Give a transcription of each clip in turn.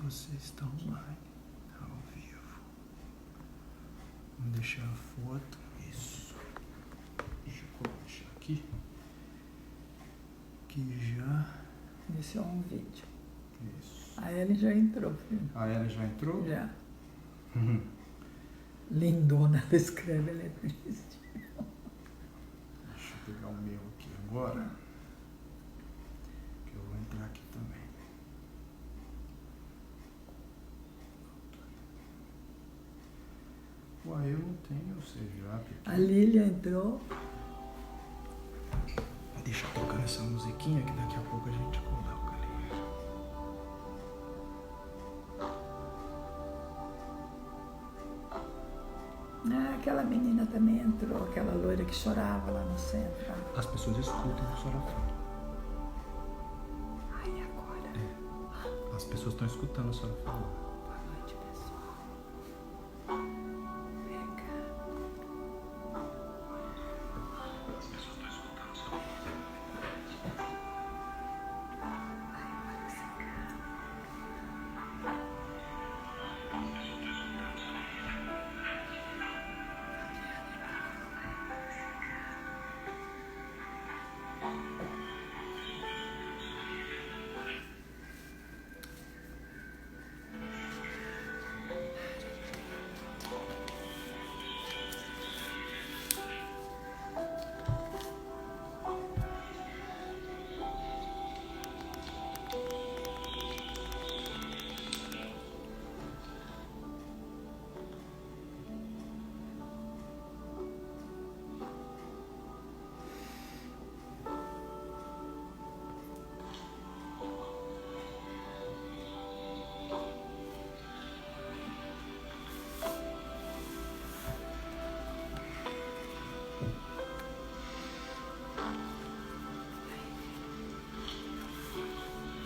você está online, ao vivo. Vamos deixar a foto. Isso. Deixa eu deixar aqui. Que já. Iniciou um vídeo. Isso. A Ellen já entrou, filho. A Ellen já entrou? Já. Lindona, ela escreve, ela é triste. Deixa eu pegar o meu aqui agora. Que eu vou entrar aqui também. Uai, eu não tenho o CJAP aqui. A Lília entrou. Deixa eu tocar essa musiquinha que daqui a pouco a gente coloca ali. Ah, aquela menina também entrou, aquela loira que chorava lá no centro. As pessoas escutam o Sorafã. Ai, agora? As pessoas estão escutando o Sorafã. Boa noite, pessoal. Vem cá. As pessoas estão escutando o Sorafã. Ai, olha esse cara.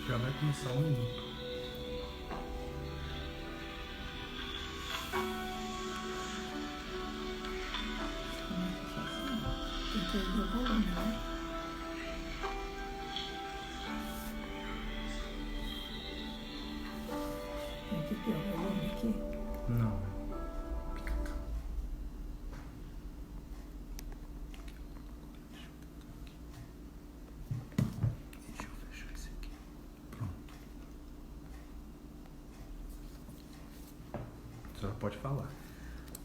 Já vai começar um minuto. Como é que faz assim? Tem que erguer o volume, né? Tem que ter o volume aqui. Não. Deixa eu fechar esse aqui. Pronto. A senhora pode falar.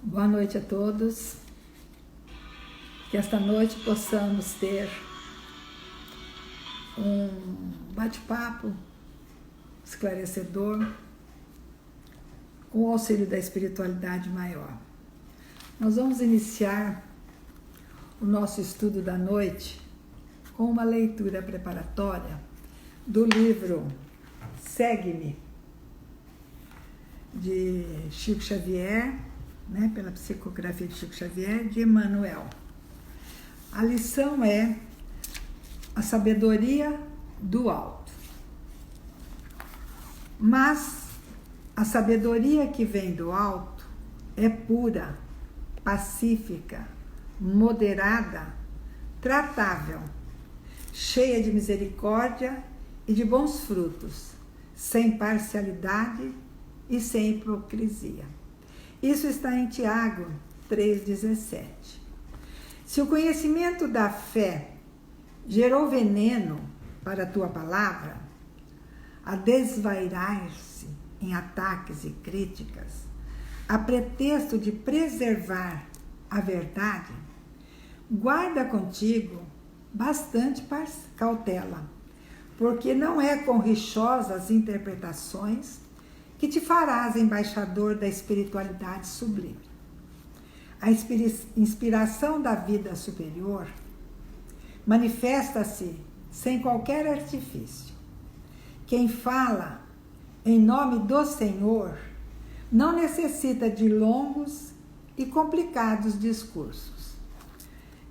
Boa noite a todos. Que esta noite possamos ter um bate-papo esclarecedor com o auxílio da espiritualidade maior. Nós vamos iniciar o nosso estudo da noite com uma leitura preparatória do livro Segue-me, de Chico Xavier, né, pela psicografia de Chico Xavier, de Emmanuel. A lição é a sabedoria do alto. Mas a sabedoria que vem do alto é pura, pacífica, moderada, tratável, cheia de misericórdia e de bons frutos, sem parcialidade e sem hipocrisia. Isso está em Tiago 3,17. Se o conhecimento da fé gerou veneno para a tua palavra, a desvairar-se em ataques e críticas, a pretexto de preservar a verdade, guarda contigo bastante cautela, porque não é com rixosas interpretações que te farás embaixador da espiritualidade sublime. A inspiração da vida superior manifesta-se sem qualquer artifício. Quem fala em nome do Senhor não necessita de longos e complicados discursos.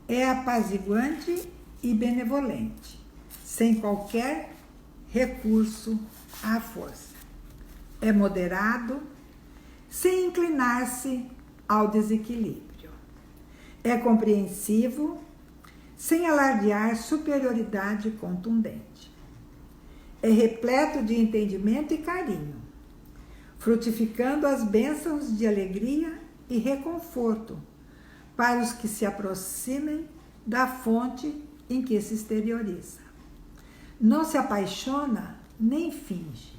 É apaziguante e benevolente, sem qualquer recurso à força. É moderado, sem inclinar-se ao desequilíbrio. É compreensivo, sem alardear superioridade contundente. É repleto de entendimento e carinho, frutificando as bênçãos de alegria e reconforto para os que se aproximem da fonte em que se exterioriza. Não se apaixona nem finge.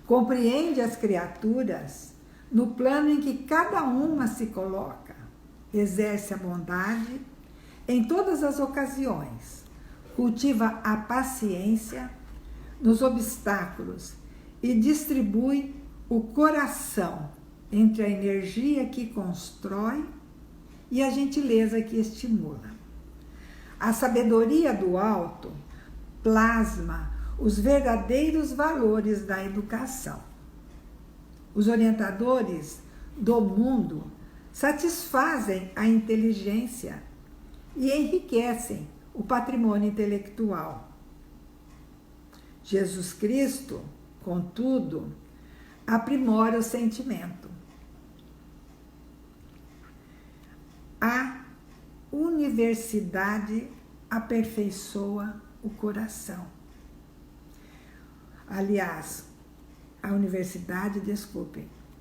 Compreende as criaturas no plano em que cada uma se coloca. Exerce a bondade em todas as ocasiões. Cultiva a paciência nos obstáculos e distribui o coração entre a energia que constrói e a gentileza que estimula. A sabedoria do alto plasma os verdadeiros valores da educação. Os orientadores do mundo satisfazem a inteligência e enriquecem o patrimônio intelectual. Jesus Cristo, contudo, aprimora o sentimento. A universidade aperfeiçoa o coração. Aliás, a universidade,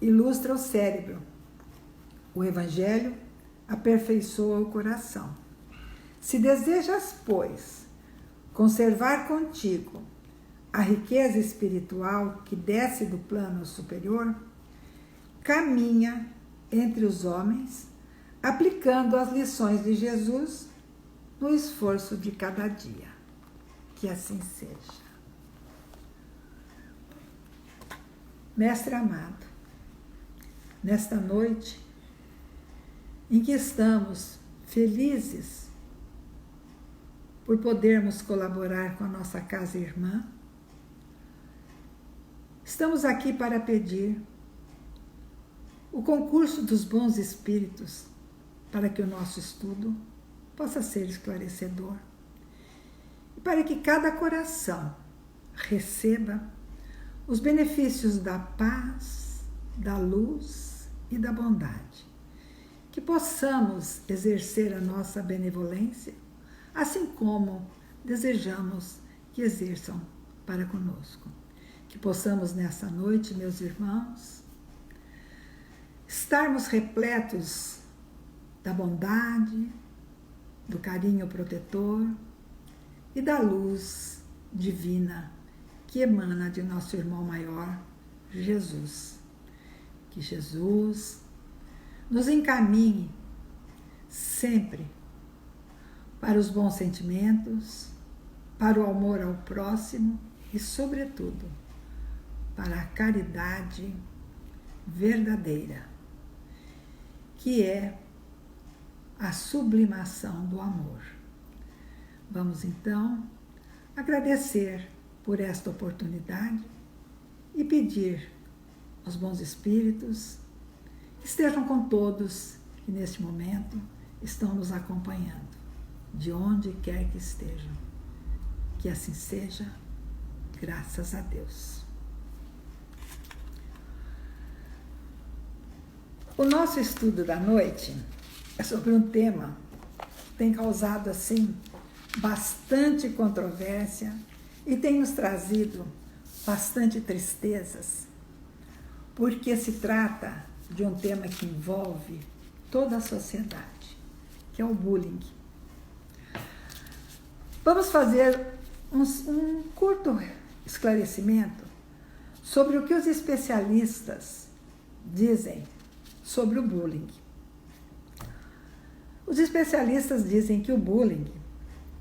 ilustra o cérebro. O Evangelho aperfeiçoa o coração. Se desejas, pois, conservar contigo a riqueza espiritual que desce do plano superior, caminha entre os homens, aplicando as lições de Jesus no esforço de cada dia. Que assim seja. Mestre amado, nesta noite em que estamos felizes por podermos colaborar com a nossa casa irmã, estamos aqui para pedir o concurso dos bons espíritos para que o nosso estudo possa ser esclarecedor e para que cada coração receba os benefícios da paz, da luz e da bondade. Que possamos exercer a nossa benevolência, assim como desejamos que exerçam para conosco. Que possamos nessa noite, meus irmãos, estarmos repletos da bondade, do carinho protetor e da luz divina que emana de nosso irmão maior, Jesus. Que Jesus nos encaminhe sempre para os bons sentimentos, para o amor ao próximo e, sobretudo, para a caridade verdadeira, que é a sublimação do amor. Vamos então agradecer por esta oportunidade e pedir aos bons espíritos que estejam com todos que neste momento estão nos acompanhando, de onde quer que estejam. Que assim seja, graças a Deus. O nosso estudo da noite é sobre um tema que tem causado, assim, bastante controvérsia e tem nos trazido bastante tristezas, porque se trata de um tema que envolve toda a sociedade, que é o bullying. Vamos fazer um curto esclarecimento sobre o que os especialistas dizem sobre o bullying. Os especialistas dizem que o bullying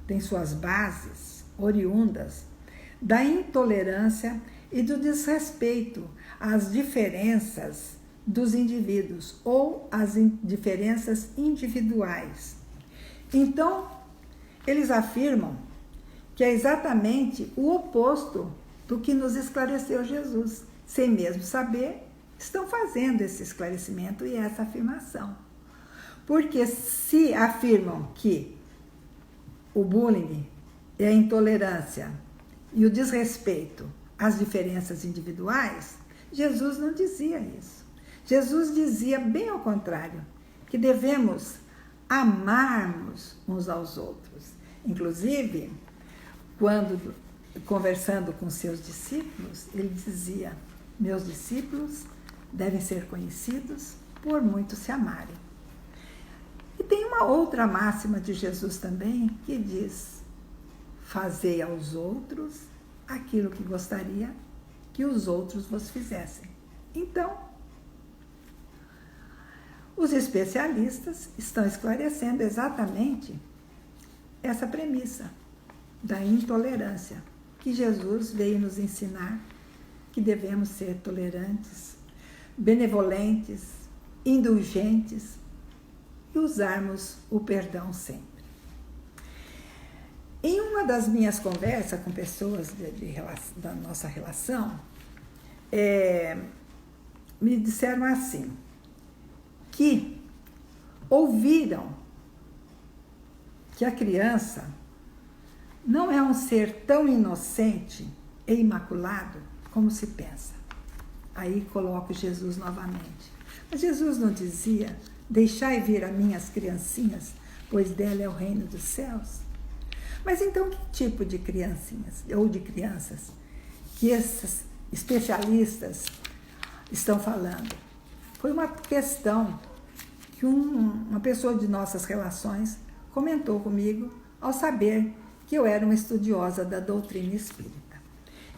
tem suas bases oriundas da intolerância e do desrespeito às diferenças dos indivíduos ou às diferenças individuais. Então, eles afirmam que é exatamente o oposto do que nos esclareceu Jesus. Sem mesmo saber, estão fazendo esse esclarecimento e essa afirmação. Porque se afirmam que o bullying é a intolerância e o desrespeito às diferenças individuais, Jesus não dizia isso. Jesus dizia bem ao contrário, que devemos amarmos uns aos outros. Inclusive, quando conversando com seus discípulos, ele dizia Meus discípulos devem ser conhecidos por muitos se amarem. E tem uma outra máxima de Jesus também que diz: fazei aos outros aquilo que gostaria que os outros vos fizessem. Então, os especialistas estão esclarecendo exatamente essa premissa da intolerância, que Jesus veio nos ensinar que devemos ser tolerantes, benevolentes, indulgentes e usarmos o perdão sempre. Em uma das minhas conversas com pessoas da nossa relação, me disseram assim, que ouviram que a criança não é um ser tão inocente e imaculado como se pensa. Aí coloco Jesus novamente. Mas Jesus não dizia: deixai vir a minhas criancinhas, pois dela é o reino dos céus? Mas então que tipo de criancinhas ou de crianças que esses especialistas estão falando? Foi uma questão que uma pessoa de nossas relações comentou comigo ao saber que eu era uma estudiosa da doutrina espírita.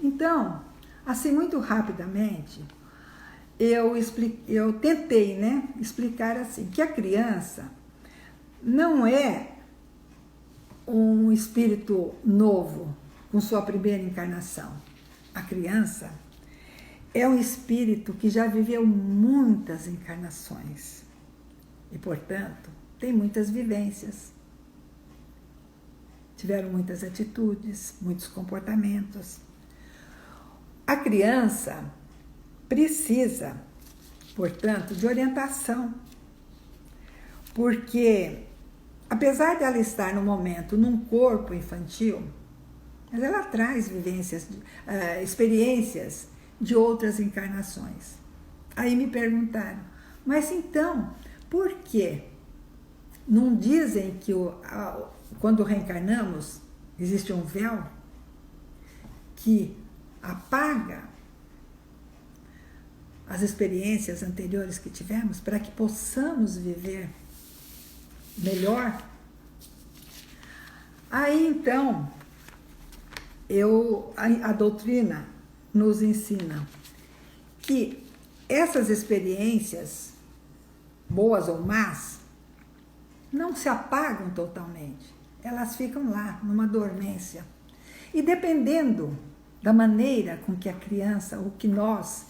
Então, assim, muito rapidamente, eu tentei, explicar assim, que a criança não é um espírito novo com sua primeira encarnação. A criança é um espírito que já viveu muitas encarnações e, portanto, tem muitas vivências. Tiveram muitas atitudes, muitos comportamentos. A criança precisa, portanto, de orientação, porque, apesar de ela estar no momento num corpo infantil, mas ela traz vivências, experiências de outras encarnações. Aí me perguntaram, mas então, por que não dizem que quando reencarnamos existe um véu que apaga as experiências anteriores que tivemos para que possamos viver melhor? Aí então, a doutrina nos ensina que essas experiências, boas ou más, não se apagam totalmente. Elas ficam lá, numa dormência. E dependendo da maneira com que a criança, ou que nós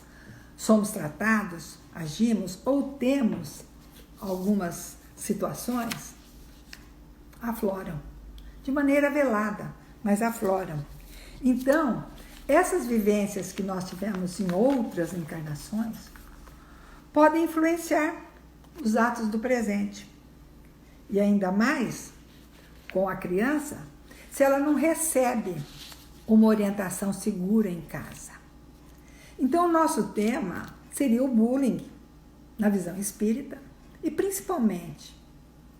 somos tratados, agimos ou temos algumas situações, afloram. De maneira velada, mas afloram. Então, essas vivências que nós tivemos em outras encarnações podem influenciar os atos do presente. E ainda mais com a criança, se ela não recebe uma orientação segura em casa. Então, o nosso tema seria o bullying na visão espírita e principalmente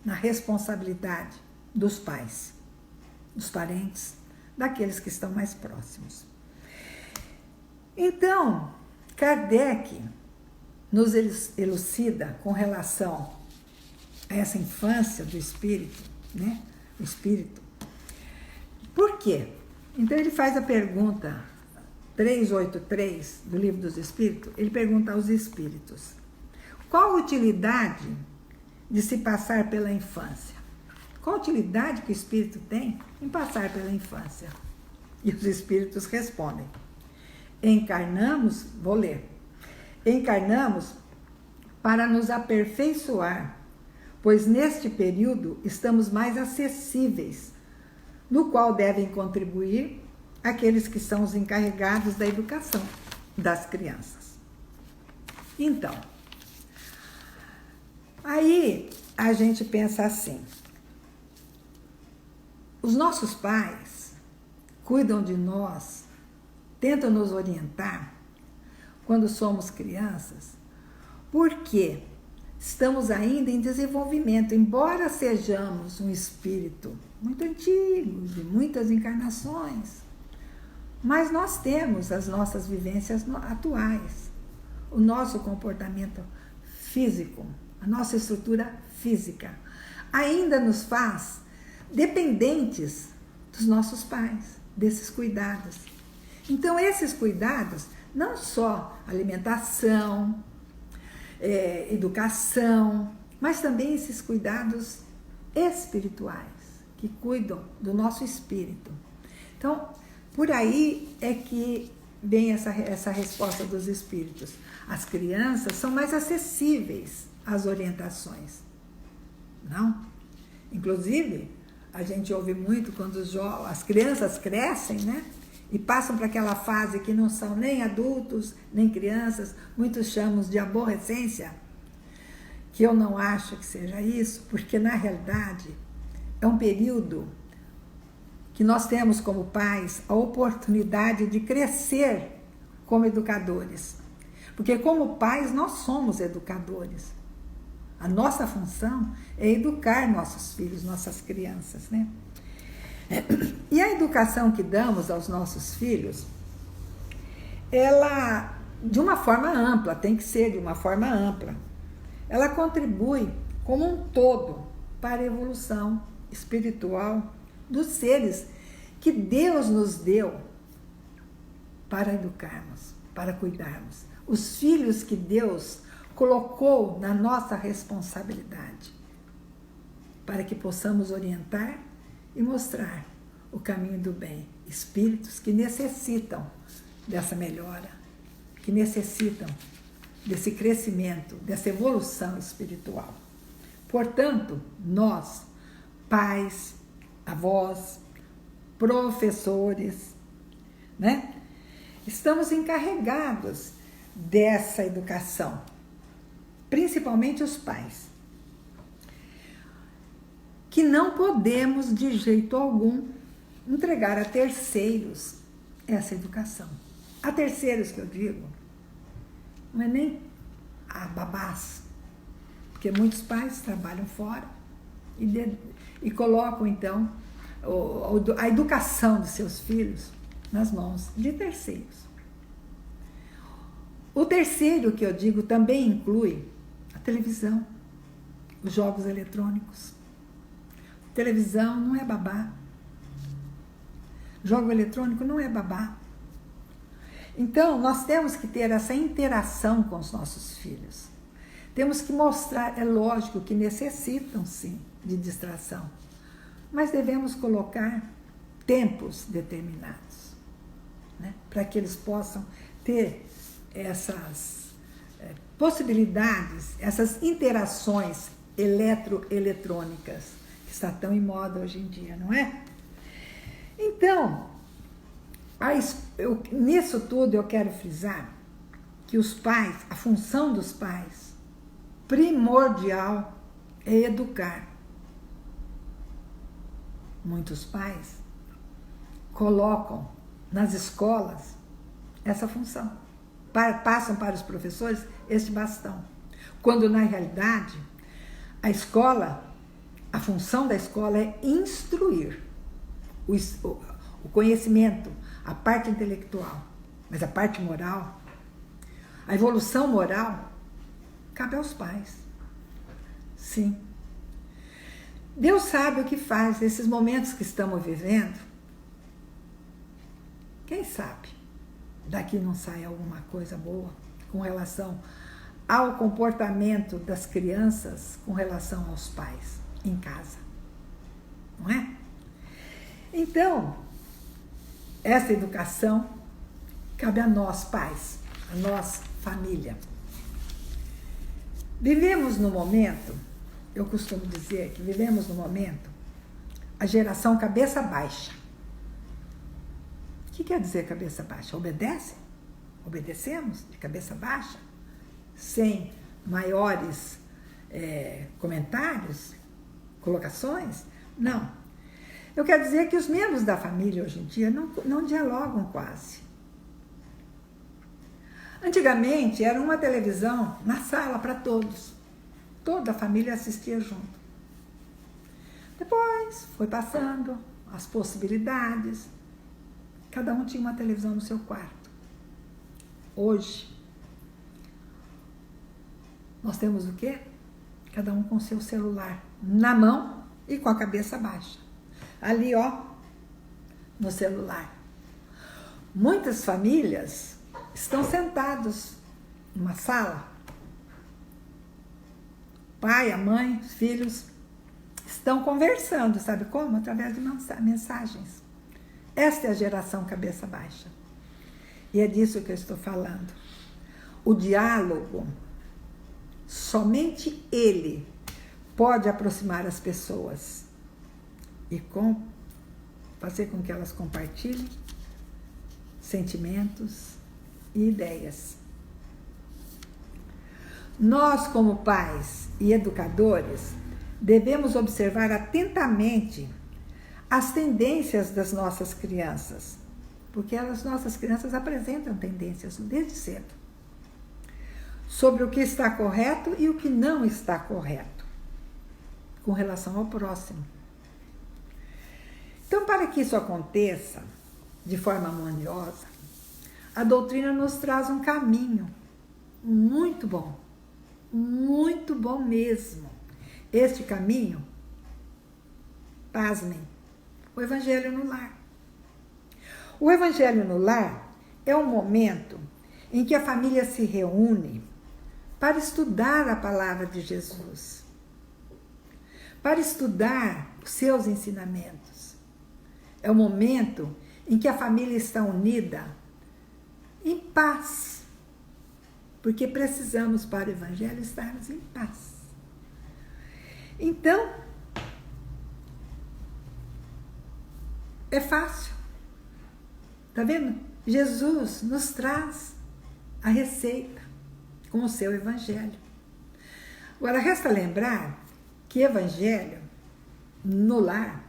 na responsabilidade dos pais, dos parentes, daqueles que estão mais próximos. Então, Kardec nos elucida com relação a essa infância do espírito, O espírito. Por quê? Então ele faz a pergunta 383 do Livro dos Espíritos, ele pergunta aos espíritos: qual a utilidade de se passar pela infância? Qual a utilidade que o espírito tem em passar pela infância? E os espíritos respondem: encarnamos, vou ler, encarnamos para nos aperfeiçoar, pois neste período estamos mais acessíveis, no qual devem contribuir aqueles que são os encarregados da educação das crianças. Então, aí a gente pensa assim: os nossos pais cuidam de nós, tentam nos orientar quando somos crianças, porque estamos ainda em desenvolvimento, embora sejamos um espírito muito antigo, de muitas encarnações. mas nós temos as nossas vivências atuais, o nosso comportamento físico, a nossa estrutura física, ainda nos faz dependentes dos nossos pais, desses cuidados. Então, esses cuidados, não só alimentação, educação, mas também esses cuidados espirituais, que cuidam do nosso espírito. Então, por aí é que vem essa resposta dos espíritos. As crianças são mais acessíveis às orientações, não? Inclusive, a gente ouve muito quando as crianças crescem, né? E passam para aquela fase que não são nem adultos, nem crianças, muitos chamam de aborrecência, que eu não acho que seja isso, porque na realidade é um período que nós temos como pais a oportunidade de crescer como educadores. Porque como pais nós somos educadores. A nossa função é educar nossos filhos, nossas crianças, né? E a educação que damos aos nossos filhos, ela, de uma forma ampla, tem que ser de uma forma ampla, ela contribui como um todo para a evolução espiritual dos seres que Deus nos deu para educarmos, para cuidarmos. Os filhos que Deus colocou na nossa responsabilidade, para que possamos orientar e mostrar o caminho do bem. Espíritos que necessitam dessa melhora, que necessitam desse crescimento, dessa evolução espiritual. Portanto, nós, pais, avós, professores, né? Estamos encarregados dessa educação, principalmente os pais, que não podemos de jeito algum entregar a terceiros essa educação. A terceiros que eu digo, não é nem a babás, porque muitos pais trabalham fora e colocam então a educação dos seus filhos nas mãos de terceiros. O terceiro que eu digo também inclui a televisão, os jogos eletrônicos. Televisão não é babá. Jogo eletrônico não é babá. Então, nós temos que ter essa interação com os nossos filhos. Temos que mostrar, é lógico que necessitam sim de distração, mas devemos colocar tempos determinados, né, para que eles possam ter essas possibilidades, essas interações eletrônicas, que está tão em moda hoje em dia, não é? Então, nisso tudo eu quero frisar que os pais, a função dos pais, primordial é educar. Muitos pais colocam nas escolas essa função, passam para os professores este bastão, quando na realidade a escola, a função da escola é instruir o conhecimento, a parte intelectual, mas a parte moral, a evolução moral, cabe aos pais. Sim. Deus sabe o que faz nesses momentos que estamos vivendo. Quem sabe daqui não sai alguma coisa boa com relação ao comportamento das crianças com relação aos pais em casa, não é? Então, essa educação cabe a nós, pais, a nós, família. Vivemos no momento, eu costumo dizer que vivemos no momento, a geração cabeça baixa. O que quer dizer cabeça baixa? Obedece? Obedecemos de cabeça baixa? Sem maiores comentários, colocações? Não. Eu quero dizer que os membros da família hoje em dia não dialogam quase. Antigamente era uma televisão na sala para todos. Toda a família assistia junto. Depois foi passando as possibilidades. Cada um tinha uma televisão no seu quarto. Hoje, nós temos o quê? Cada um com seu celular na mão e com a cabeça baixa. Ali, ó, no celular. Muitas famílias estão sentados numa sala. O pai, a mãe, os filhos estão conversando, sabe como? Através de mensagens. Esta é a geração cabeça baixa. E é disso que eu estou falando. O diálogo, somente ele pode aproximar as pessoas e fazer com que elas compartilhem sentimentos e ideias. Nós, como pais e educadores, devemos observar atentamente as tendências das nossas crianças, porque as nossas crianças apresentam tendências desde cedo, sobre o que está correto e o que não está correto, com relação ao próximo. Então, para que isso aconteça de forma harmoniosa, a doutrina nos traz um caminho muito bom mesmo. Este caminho, pasmem, o Evangelho no Lar. O Evangelho no Lar é um momento em que a família se reúne para estudar a palavra de Jesus, para estudar os seus ensinamentos. É o momento em que a família está unida em paz, porque precisamos, para o Evangelho, estarmos em paz. Então, é fácil. Está vendo? Jesus nos traz a receita com o seu Evangelho. Agora, resta lembrar que Evangelho no lar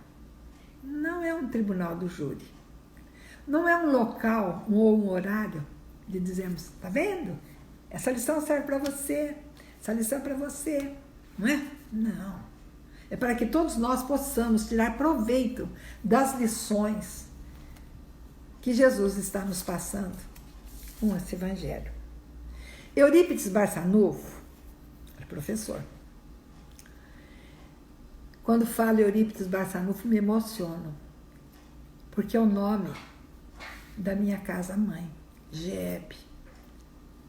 não é um tribunal do júri. Não é um local ou um horário de dizermos, está vendo? Essa lição serve para você, essa lição é para você, não é? Não. É para que todos nós possamos tirar proveito das lições que Jesus está nos passando com esse Evangelho. Eurípides Barçanufo, professor. Quando falo Eurípides Barçanufo, me emociono, porque é o nome da minha casa-mãe, GEB,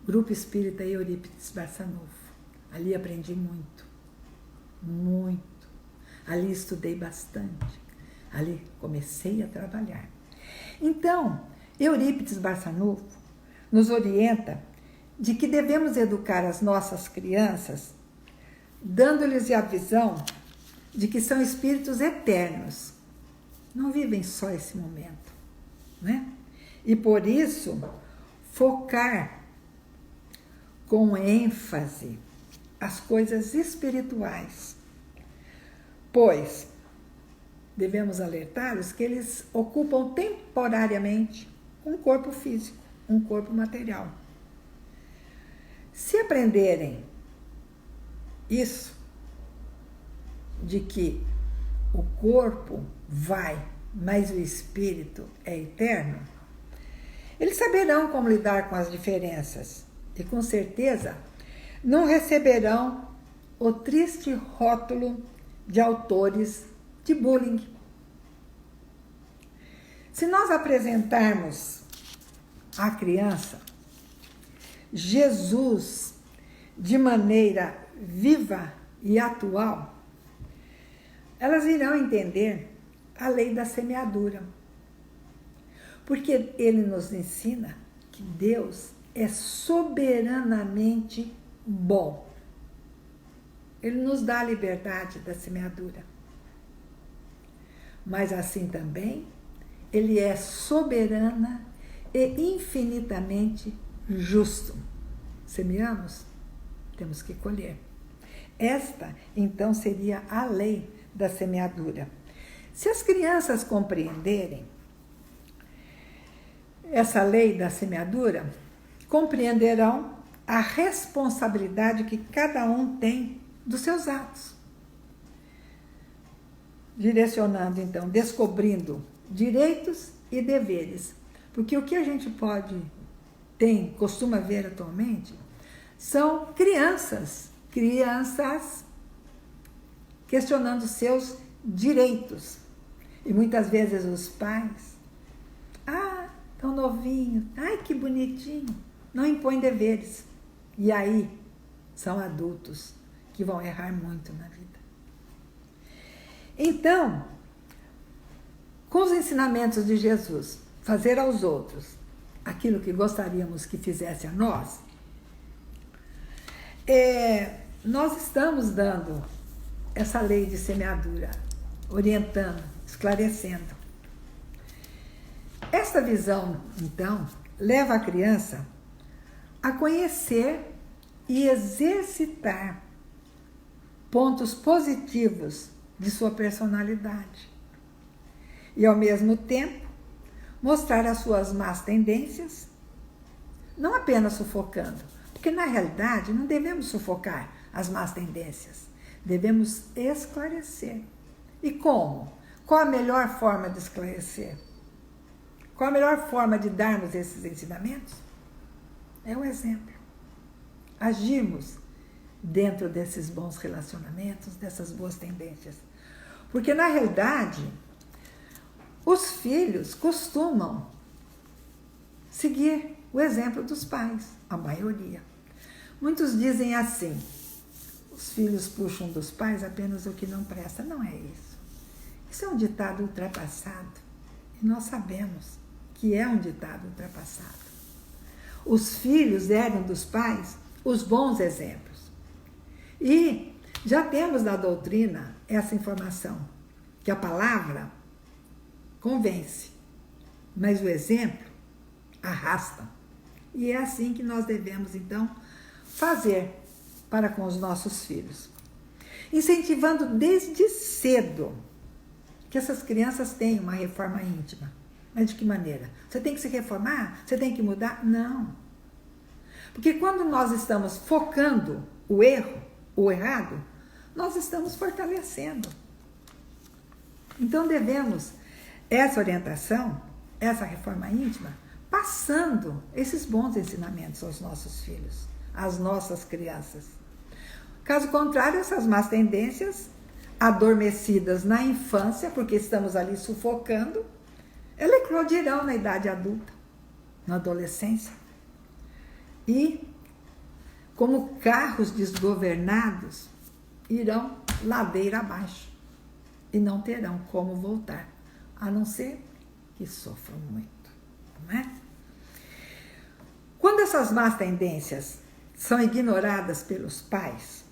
Grupo Espírita Eurípides Barçanufo. Ali aprendi muito. Ali estudei bastante. Ali comecei a trabalhar. Então, Eurípides Barçanufo nos orienta de que devemos educar as nossas crianças, dando-lhes a visão de que são espíritos eternos. Não vivem só esse momento, né? E por isso, focar com ênfase as coisas espirituais, pois devemos alertá-los que eles ocupam temporariamente um corpo físico, um corpo material. Se aprenderem isso, de que o corpo vai, mas o espírito é eterno, eles saberão como lidar com as diferenças e, com certeza, não receberão o triste rótulo de autores de bullying. Se nós apresentarmos à criança Jesus de maneira viva e atual, elas irão entender a lei da semeadura. Porque ele nos ensina que Deus é soberanamente bom. Ele nos dá a liberdade da semeadura. Mas assim também, ele é soberana e infinitamente justo. Semeamos, temos que colher. Esta, então, seria a lei da semeadura. Se as crianças compreenderem essa lei da semeadura, compreenderão a responsabilidade que cada um tem dos seus atos. Direcionando, então, descobrindo direitos e deveres Porque o que a gente costuma ver atualmente, são crianças questionando seus direitos. E muitas vezes os pais, tão novinho, ai que bonitinho, não impõem deveres. E aí são adultos que vão errar muito na vida. Então, com os ensinamentos de Jesus, fazer aos outros aquilo que gostaríamos que fizesse a nós, nós estamos dando essa lei de semeadura, orientando, esclarecendo. Esta visão, então, leva a criança a conhecer e exercitar pontos positivos de sua personalidade. E, ao mesmo tempo, mostrar as suas más tendências, não apenas sufocando, porque, na realidade, não devemos sufocar as más tendências, devemos esclarecer. E como? Qual a melhor forma de esclarecer? Qual a melhor forma de darmos esses ensinamentos? É o exemplo. Agirmos dentro desses bons relacionamentos, dessas boas tendências. Porque, na realidade, os filhos costumam seguir o exemplo dos pais, a maioria. Muitos dizem assim, os filhos puxam dos pais apenas o que não presta. Não é isso. Isso é um ditado ultrapassado. E nós sabemos que é um ditado ultrapassado. Os filhos herdam dos pais os bons exemplos. E já temos na doutrina essa informação, que a palavra convence, mas o exemplo arrasta. E é assim que nós devemos, então, fazer para com os nossos filhos. Incentivando desde cedo que essas crianças tenham uma reforma íntima. Mas de que maneira? Você tem que se reformar? Você tem que mudar? Não. Porque quando nós estamos focando o erro, o errado, nós estamos fortalecendo. Então devemos essa orientação, essa reforma íntima, passando esses bons ensinamentos aos nossos filhos, às nossas crianças. Caso contrário, essas más tendências, adormecidas na infância, porque estamos ali sufocando, elas eclodirão na idade adulta, na adolescência. E, como carros desgovernados, irão ladeira abaixo e não terão como voltar, a não ser que sofram muito, não é? Quando essas más tendências são ignoradas pelos pais,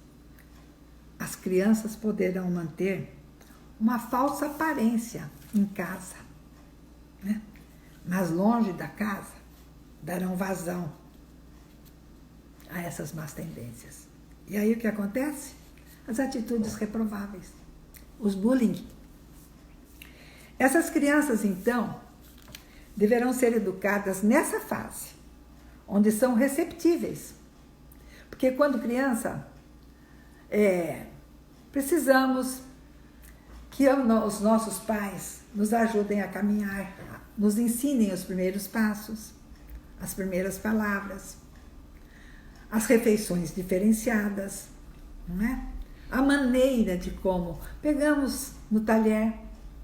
as crianças poderão manter uma falsa aparência em casa, né? Mas longe da casa darão vazão a essas más tendências. E aí o que acontece? As atitudes reprováveis, os bullying. Essas crianças, então, deverão ser educadas nessa fase, onde são receptíveis. Porque quando criança, precisamos que os nossos pais nos ajudem a caminhar, nos ensinem os primeiros passos, as primeiras palavras, as refeições diferenciadas, não é? A maneira de como pegamos no talher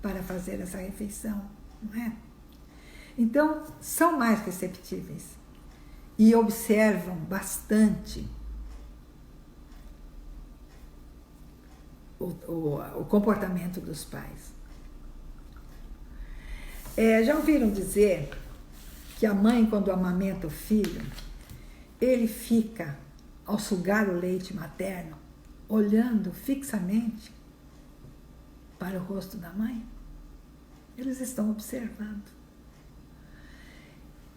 para fazer essa refeição, não é? Então, são mais receptíveis e observam bastante o comportamento dos pais. Já ouviram dizer que a mãe, quando amamenta o filho, ele fica, ao sugar o leite materno, olhando fixamente para o rosto da mãe? Eles estão observando.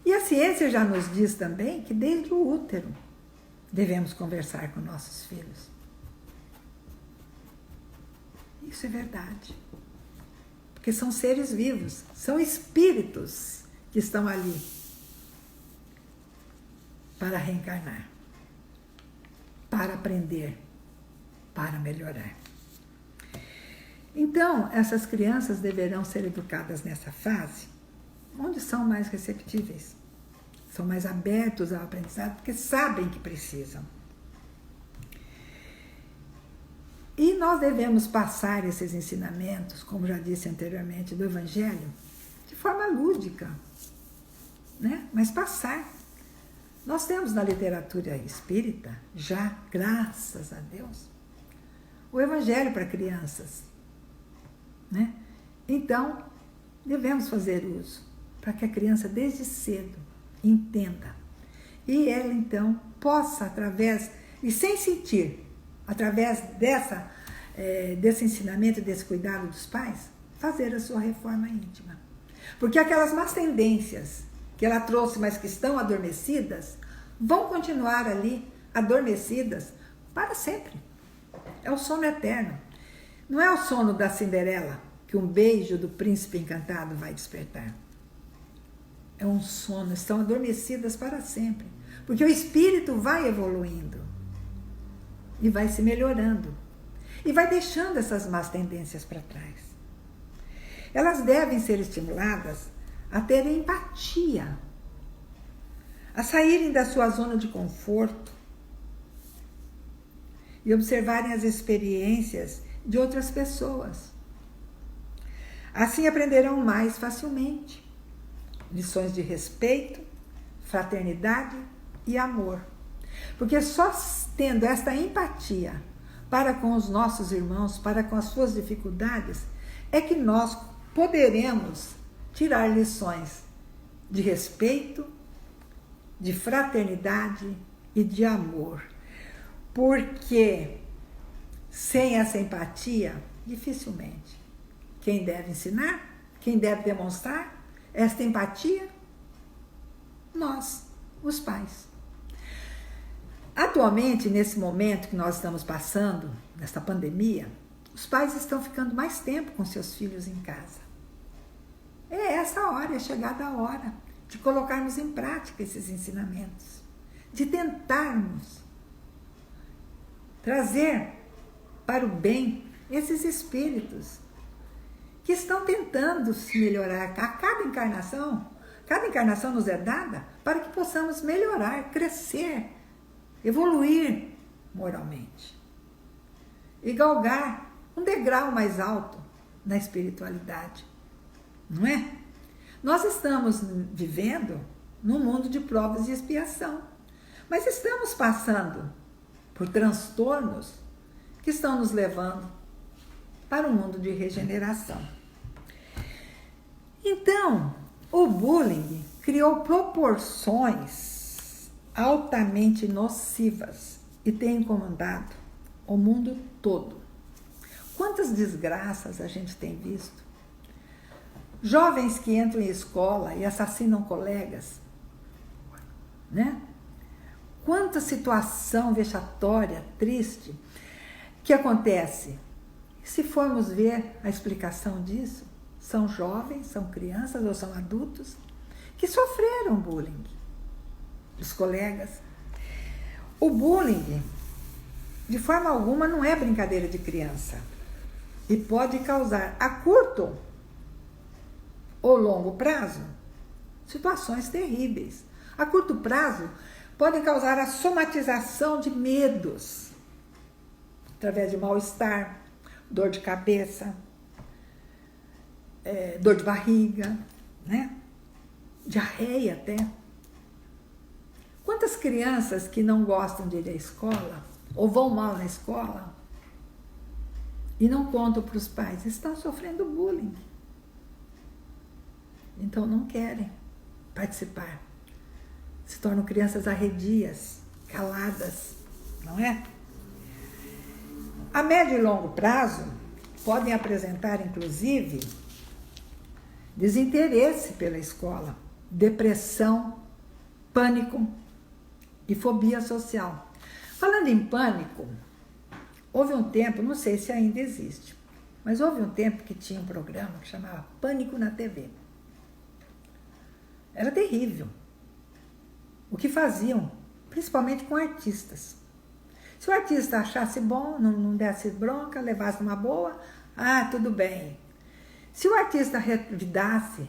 E a ciência já nos diz também que desde o útero devemos conversar com nossos filhos. Isso é verdade. Porque são seres vivos, são espíritos que estão ali para reencarnar, para aprender, para melhorar. Então, essas crianças deverão ser educadas nessa fase onde são mais receptíveis, são mais abertos ao aprendizado, porque sabem que precisam. E nós devemos passar esses ensinamentos, como já disse anteriormente, do Evangelho, de forma lúdica, né? Mas passar. Nós temos na literatura espírita, já, graças a Deus, o Evangelho para crianças, né? Então, devemos fazer uso, para que a criança, desde cedo, entenda. E ela, então, possa, através, e sem sentir, através desse ensinamento e desse cuidado dos pais, fazer a sua reforma íntima. Porque aquelas más tendências que ela trouxe, mas que estão adormecidas, vão continuar ali, adormecidas, para sempre. É o sono eterno. Não é o sono da Cinderela, que um beijo do príncipe encantado vai despertar. É um sono, estão adormecidas para sempre. Porque o espírito vai evoluindo. E vai se melhorando. E vai deixando essas más tendências para trás. Elas devem ser estimuladas a terem empatia, a saírem da sua zona de conforto e observarem as experiências de outras pessoas. Assim aprenderão mais facilmente lições de respeito, fraternidade e amor. Porque só tendo esta empatia para com os nossos irmãos, para com as suas dificuldades, é que nós poderemos tirar lições de respeito, de fraternidade e de amor. Porque sem essa empatia, dificilmente. Quem deve ensinar, quem deve demonstrar esta empatia? Nós, os pais. Atualmente, nesse momento que nós estamos passando, nesta pandemia, os pais estão ficando mais tempo com seus filhos em casa. É essa hora, é chegada a hora de colocarmos em prática esses ensinamentos, de tentarmos trazer para o bem esses espíritos que estão tentando se melhorar a cada encarnação nos é dada para que possamos melhorar, crescer, evoluir moralmente e galgar um degrau mais alto na espiritualidade, não é? Nós estamos vivendo num mundo de provas e expiação, mas estamos passando por transtornos que estão nos levando para um mundo de regeneração. Então, o bullying criou proporções altamente nocivas e tem incomodado o mundo todo. Quantas desgraças a gente tem visto? Jovens que entram em escola e assassinam colegas, né? Quanta situação vexatória, triste, que acontece. Se formos ver a explicação disso, são jovens, são crianças ou são adultos que sofreram bullying dos colegas. O bullying, de forma alguma, não é brincadeira de criança e pode causar a curto ou longo prazo situações terríveis. A curto prazo podem causar a somatização de medos através de mal-estar, dor de cabeça, dor de barriga, né? Diarreia até. Quantas crianças que não gostam de ir à escola ou vão mal na escola e não contam para os pais, estão sofrendo bullying. Então não querem participar. Se tornam crianças arredias, caladas, não é? A médio e longo prazo podem apresentar, inclusive, desinteresse pela escola, depressão, pânico e fobia social. Falando em pânico, houve um tempo, não sei se ainda existe, mas houve um tempo que tinha um programa que chamava Pânico na TV. Era terrível. O que faziam, principalmente com artistas. Se o artista achasse bom, não desse bronca, levasse uma boa, tudo bem. Se o artista revidasse,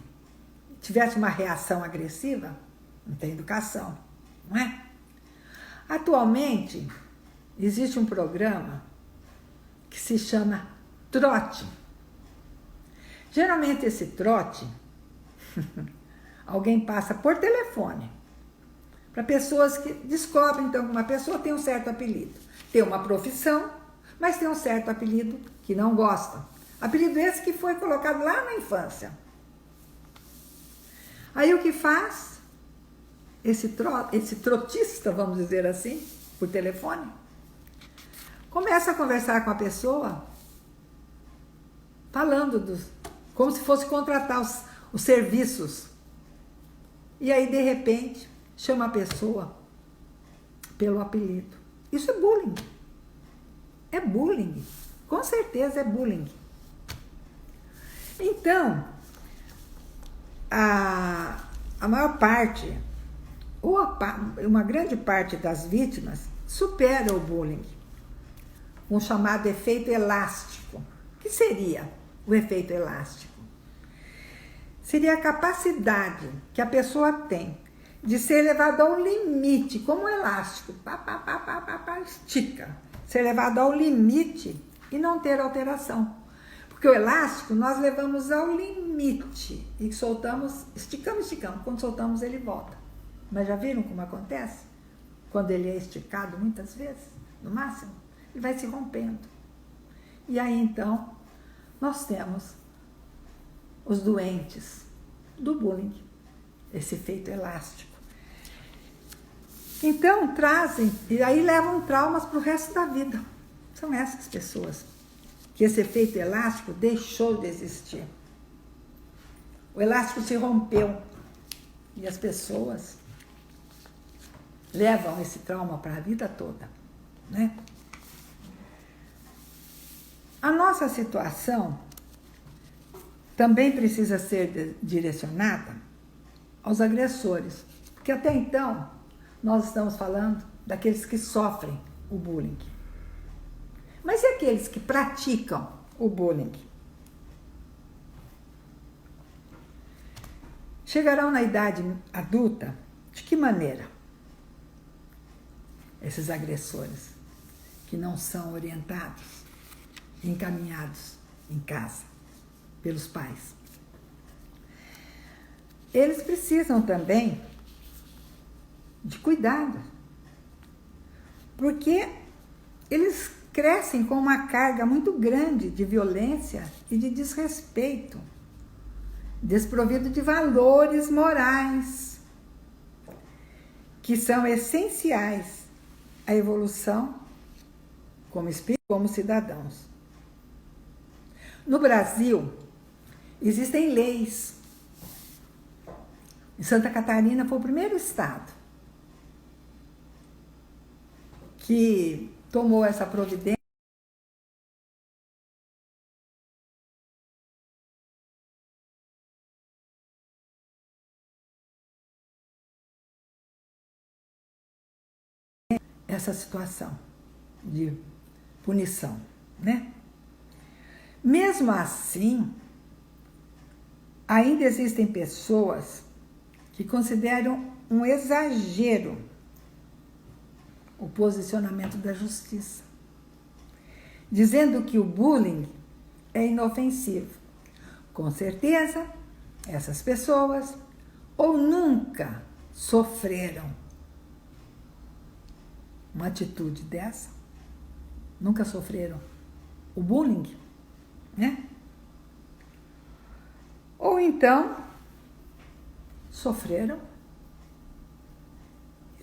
tivesse uma reação agressiva, não tem educação, não é? Atualmente, existe um programa que se chama trote. Geralmente esse trote, alguém passa por telefone, para pessoas que descobrem, então, que uma pessoa tem um certo apelido, tem uma profissão, mas tem um certo apelido que não gosta. Apelido esse que foi colocado lá na infância. Aí o que faz? Esse trotista, vamos dizer assim, por telefone, começa a conversar com a pessoa, falando como se fosse contratar os serviços. E aí, de repente, chama a pessoa pelo apelido. Isso é bullying. É bullying. Com certeza é bullying. Então, a maior parte, ou uma grande parte das vítimas, supera o bullying. Um chamado efeito elástico. O que seria o efeito elástico? Seria a capacidade que a pessoa tem de ser levada ao limite, como um elástico, estica, ser levado ao limite e não ter alteração. Porque o elástico nós levamos ao limite e soltamos, esticamos. Quando soltamos, ele volta. Mas já viram como acontece? Quando ele é esticado, muitas vezes, no máximo, ele vai se rompendo. E aí, então, nós temos os doentes do bullying, esse efeito elástico. Então, trazem, e aí levam traumas para o resto da vida. São essas pessoas que esse efeito elástico deixou de existir. O elástico se rompeu e as pessoas levam esse trauma para a vida toda, né? A nossa situação também precisa ser direcionada aos agressores, porque até então nós estamos falando daqueles que sofrem o bullying. Mas e aqueles que praticam o bullying? Chegarão na idade adulta de que maneira? Esses agressores que não são orientados, encaminhados em casa pelos pais. Eles precisam também de cuidado, porque eles crescem com uma carga muito grande de violência e de desrespeito, desprovido de valores morais, que são essenciais à evolução como espírito, como cidadãos. No Brasil, existem leis. Em Santa Catarina foi o primeiro estado que tomou essa providência. Essa situação de punição, né? Mesmo assim, ainda existem pessoas que consideram um exagero o posicionamento da justiça, dizendo que o bullying é inofensivo. Com certeza, essas pessoas ou nunca sofreram uma atitude dessa, nunca sofreram o bullying, né? Ou então sofreram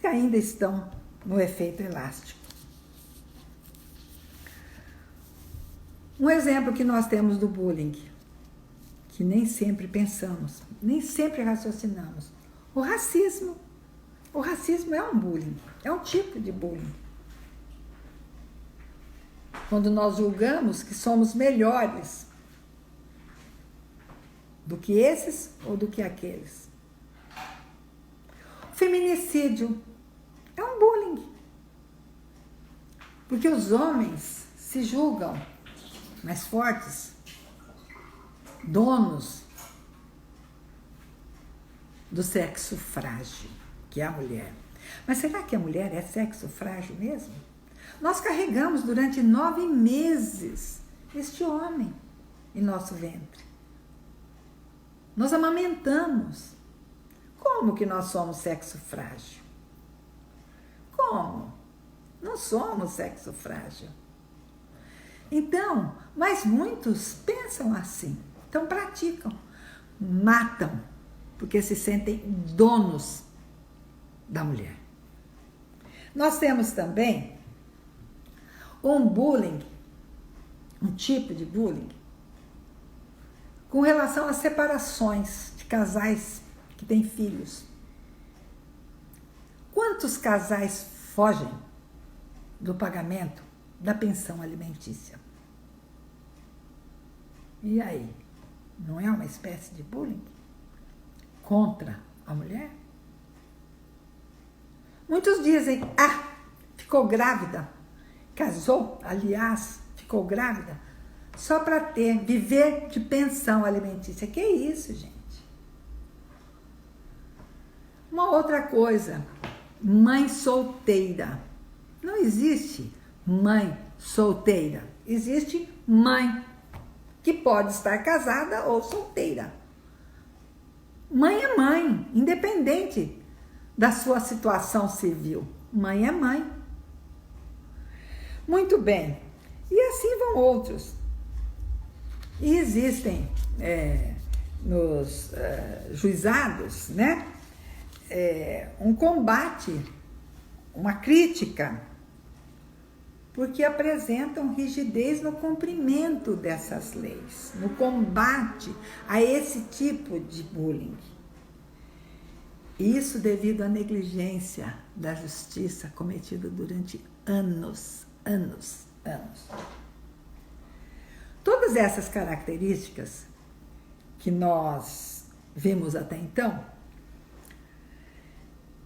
e ainda estão no efeito elástico. Um exemplo que nós temos do bullying, que nem sempre pensamos, nem sempre raciocinamos. O racismo. O racismo é um bullying, é um tipo de bullying. Quando nós julgamos que somos melhores do que esses ou do que aqueles. O feminicídio é um bullying. Porque os homens se julgam mais fortes, donos do sexo frágil, que é a mulher. Mas será que a mulher é sexo frágil mesmo? Nós carregamos durante 9 meses este homem em nosso ventre. Nós amamentamos. Como que nós somos sexo frágil? Como? Não somos sexo frágil. Então, mas muitos pensam assim, então praticam, matam, porque se sentem donos da mulher. Nós temos também um bullying, um tipo de bullying, com relação às separações de casais que têm filhos. Quantos casais fogem do pagamento da pensão alimentícia? E aí? Não é uma espécie de bullying contra a mulher? Muitos dizem, ficou grávida, casou, aliás, ficou grávida, só para viver de pensão alimentícia. Que isso, gente? Uma outra coisa, mãe solteira. Não existe mãe solteira. Existe mãe que pode estar casada ou solteira. Mãe é mãe, independente da sua situação civil. Mãe é mãe. Muito bem. E assim vão outros. E existem nos juizados, né, um combate, uma crítica, porque apresentam rigidez no cumprimento dessas leis, no combate a esse tipo de bullying. Isso devido à negligência da justiça cometida durante anos. Todas essas características que nós vimos até então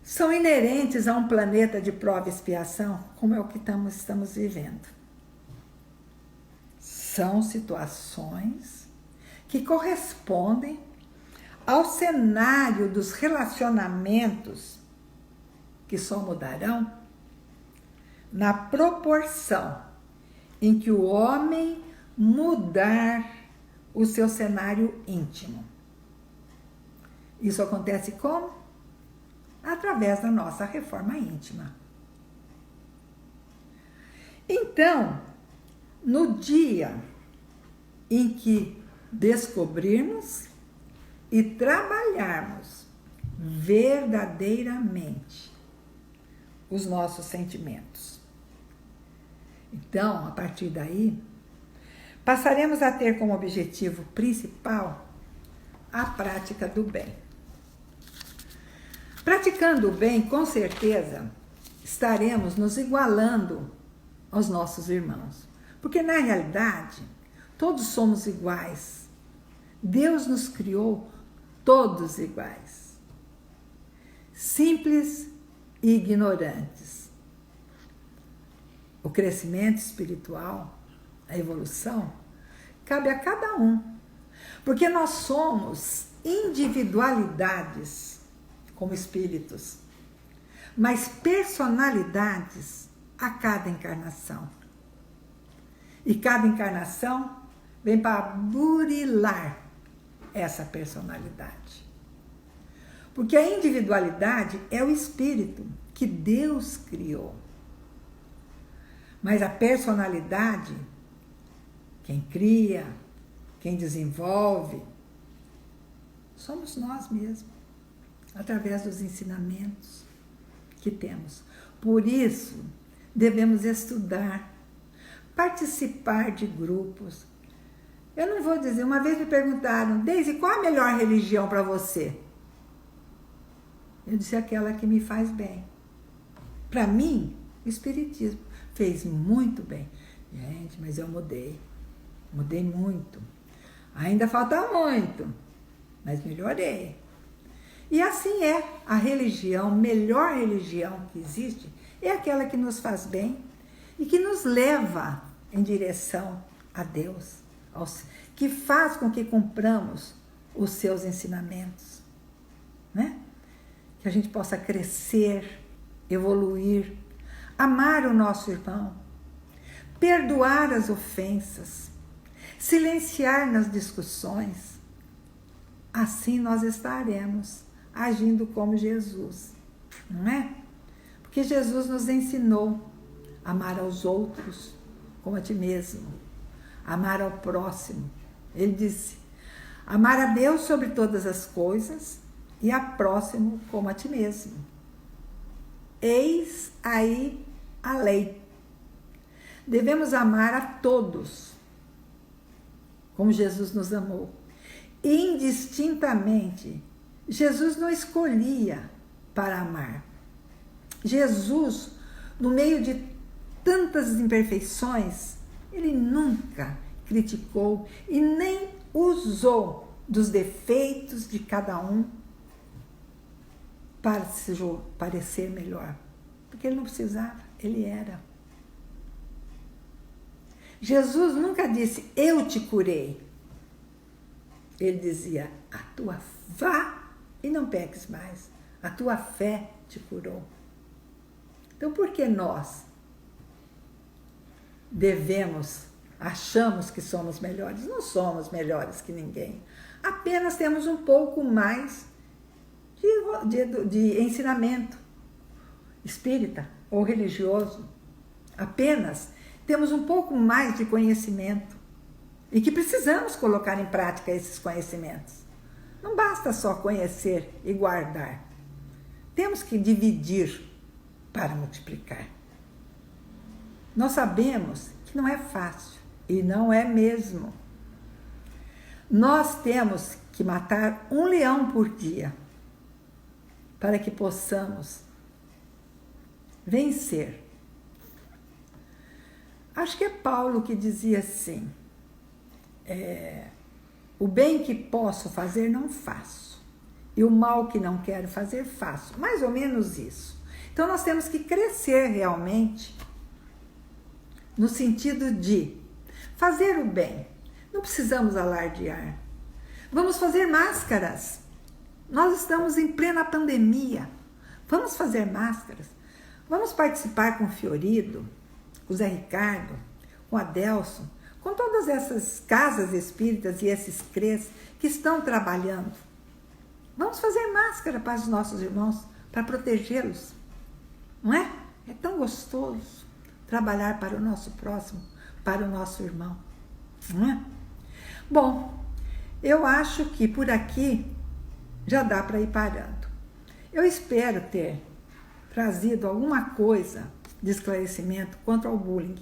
são inerentes a um planeta de prova e expiação, como é o que estamos vivendo. São situações que correspondem ao cenário dos relacionamentos que só mudarão na proporção em que o homem mudar o seu cenário íntimo. Isso acontece como? Através da nossa reforma íntima. Então, no dia em que descobrirmos e trabalharmos verdadeiramente os nossos sentimentos, então, a partir daí, passaremos a ter como objetivo principal a prática do bem. Praticando o bem, com certeza, estaremos nos igualando aos nossos irmãos. Porque, na realidade, todos somos iguais. Deus nos criou todos iguais. Simples e ignorantes. O crescimento espiritual, a evolução, cabe a cada um. Porque nós somos individualidades como espíritos, mas personalidades a cada encarnação. E cada encarnação vem para burilar essa personalidade. Porque a individualidade é o espírito que Deus criou. Mas a personalidade, quem cria, quem desenvolve, somos nós mesmos, através dos ensinamentos que temos. Por isso, devemos estudar, participar de grupos. Eu não vou dizer, uma vez me perguntaram, Deise, qual a melhor religião para você? Eu disse, aquela que me faz bem. Para mim, o Espiritismo fez muito bem. Gente, mas eu mudei muito. Ainda falta muito, mas melhorei. E assim é a religião, melhor religião que existe, é aquela que nos faz bem e que nos leva em direção a Deus, que faz com que cumpramos os seus ensinamentos. né? Que a gente possa crescer, evoluir, amar o nosso irmão, perdoar as ofensas, silenciar nas discussões. Assim nós estaremos agindo como Jesus, não é? Porque Jesus nos ensinou a amar aos outros como a ti mesmo, amar ao próximo. Ele disse: amar a Deus sobre todas as coisas e a próximo como a ti mesmo. Eis aí a lei. Devemos amar a todos, como Jesus nos amou, indistintamente. Jesus não escolhia para amar. Jesus, no meio de tantas imperfeições, ele nunca criticou e nem usou dos defeitos de cada um para se parecer melhor, porque ele não precisava, ele era. Jesus nunca disse: eu te curei. Ele dizia: vá e não peques mais, a tua fé te curou. Então, por que nós achamos que somos melhores? Não somos melhores que ninguém. Apenas temos um pouco mais de ensinamento espírita ou religioso. Apenas temos um pouco mais de conhecimento e que precisamos colocar em prática esses conhecimentos. Não basta só conhecer e guardar. Temos que dividir para multiplicar. Nós sabemos que não é fácil, e não é mesmo. Nós temos que matar um leão por dia para que possamos vencer. Acho que é Paulo que dizia assim: o bem que posso fazer não faço, e o mal que não quero fazer faço. Mais ou menos isso. Então nós temos que crescer realmente no sentido de fazer o bem. Não precisamos alardear. Vamos fazer máscaras. Nós estamos em plena pandemia. Vamos fazer máscaras. Vamos participar com o Fiorido, com o Zé Ricardo, com o Adelson, com todas essas casas espíritas e esses CREs que estão trabalhando. Vamos fazer máscara para os nossos irmãos, para protegê-los. Não é? É tão gostoso trabalhar para o nosso próximo, para o nosso irmão. Não é? Bom, eu acho que por aqui já dá para ir parando. Eu espero ter trazido alguma coisa de esclarecimento quanto ao bullying.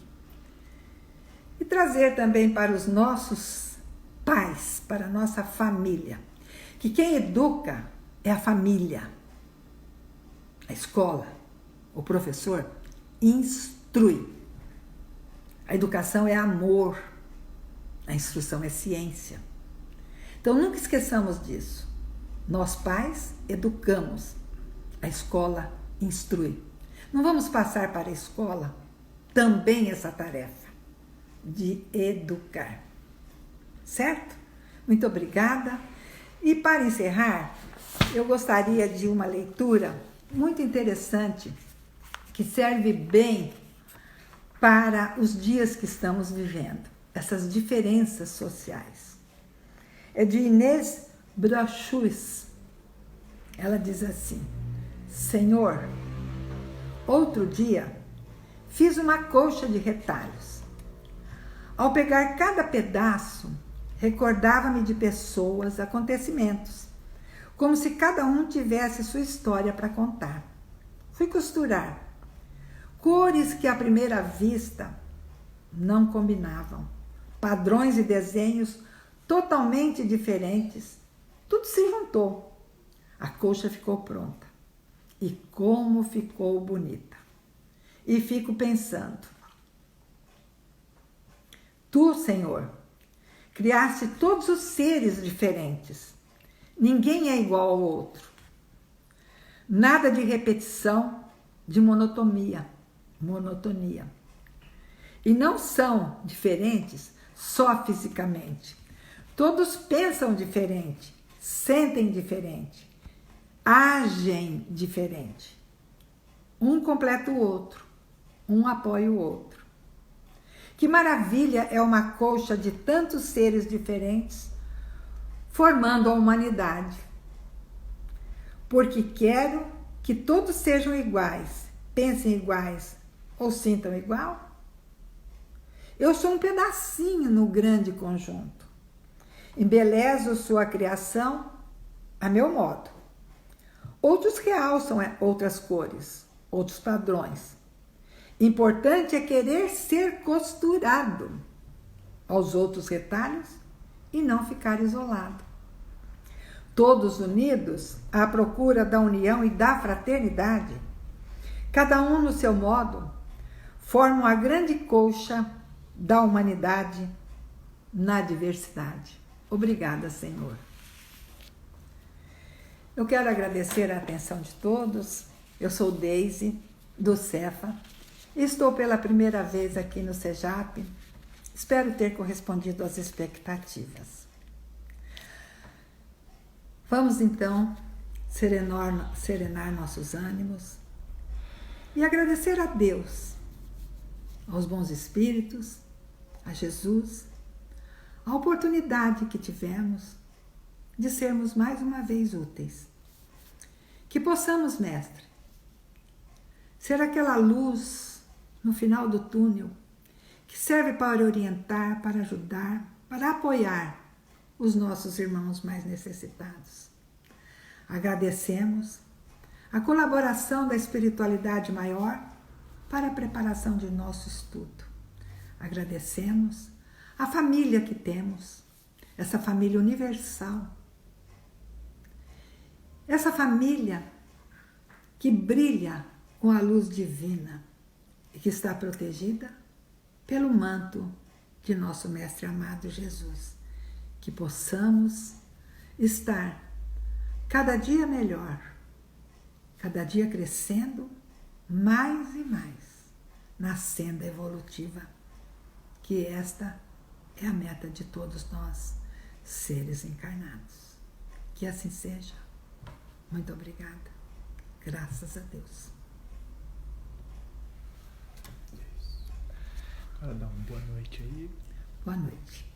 E trazer também para os nossos pais, para a nossa família, que quem educa é a família, a escola, o professor instrui. A educação é amor, a instrução é ciência. Então nunca esqueçamos disso. Nós pais educamos, a escola instrui. Não vamos passar para a escola também essa tarefa de educar. Certo? Muito obrigada. E para encerrar, eu gostaria de uma leitura muito interessante que serve bem para os dias que estamos vivendo, essas diferenças sociais. É de Inês Brochus. Ela diz assim: Senhor, outro dia fiz uma colcha de retalhos. Ao pegar cada pedaço, recordava-me de pessoas, acontecimentos, como se cada um tivesse sua história para contar. Fui costurar. Cores que à primeira vista não combinavam. Padrões e desenhos totalmente diferentes. Tudo se juntou. A colcha ficou pronta. E como ficou bonita. E fico pensando. Tu, Senhor, criaste todos os seres diferentes. Ninguém é igual ao outro. Nada de repetição, de monotonia. E não são diferentes só fisicamente. Todos pensam diferente, sentem diferente. agem diferente. Um completa o outro, um apoia o outro. Que maravilha é uma colcha de tantos seres diferentes formando a humanidade. Porque quero que todos sejam iguais, pensem iguais ou sintam igual. Eu sou um pedacinho no grande conjunto. Embelezo sua criação a meu modo. Outros realçam outras cores, outros padrões. Importante é querer ser costurado aos outros retalhos e não ficar isolado. Todos unidos à procura da união e da fraternidade, cada um no seu modo, formam a grande colcha da humanidade na diversidade. Obrigada, Senhor. Eu quero agradecer a atenção de todos. Eu sou Deise, do Cefa. Estou pela primeira vez aqui no CEJAP. Espero ter correspondido às expectativas. Vamos então serenar nossos ânimos e agradecer a Deus, aos bons espíritos, a Jesus, a oportunidade que tivemos de sermos mais uma vez úteis. Que possamos, Mestre, ser aquela luz no final do túnel que serve para orientar, para ajudar, para apoiar os nossos irmãos mais necessitados. Agradecemos a colaboração da espiritualidade maior para a preparação de nosso estudo. Agradecemos a família que temos, essa família universal, essa família que brilha com a luz divina e que está protegida pelo manto de nosso Mestre amado Jesus. Que possamos estar cada dia melhor, cada dia crescendo mais e mais na senda evolutiva, que esta é a meta de todos nós, seres encarnados. Que assim seja. Muito obrigada. Graças a Deus. Agora dá uma boa noite aí. Boa noite.